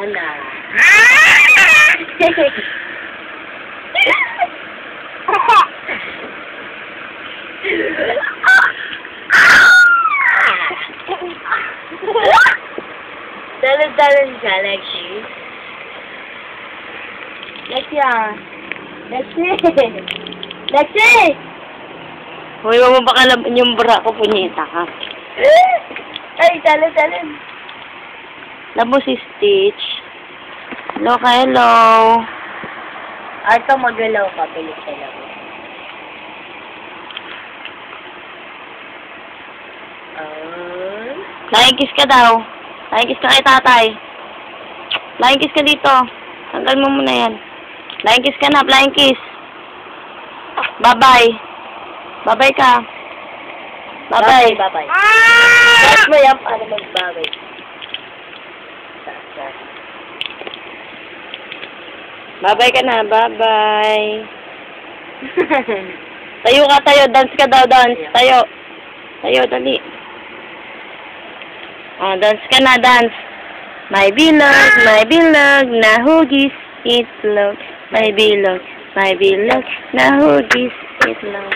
na. Dalan-dalan siya, Lexi. Lexi, Lexi! Lexi! Huwag mo bakalaman yung bra ko, punyeta ka. Ay, dalan-dalan. Alam mo si Stitch. Hello ka, hello. Ito, magalaw ka, pilit ka lang. Flying kiss ka daw. Flying kiss ka kay tatay. Flying kiss ka dito. Tanggal mo muna yan. Flying kiss ka na, flying kiss. Bye-bye. Bye-bye ka. Bye-bye. Bye-bye. Kahit mo yan, paano magbabay? Bye-bye ka na, bye-bye. Tayo ka, tayo. Dance ka daw, dance. Tayo. Tayo, dali. Oh, dance ka na, dance. My bilog, na hugis, itlog. My bilog, na hugis, itlog.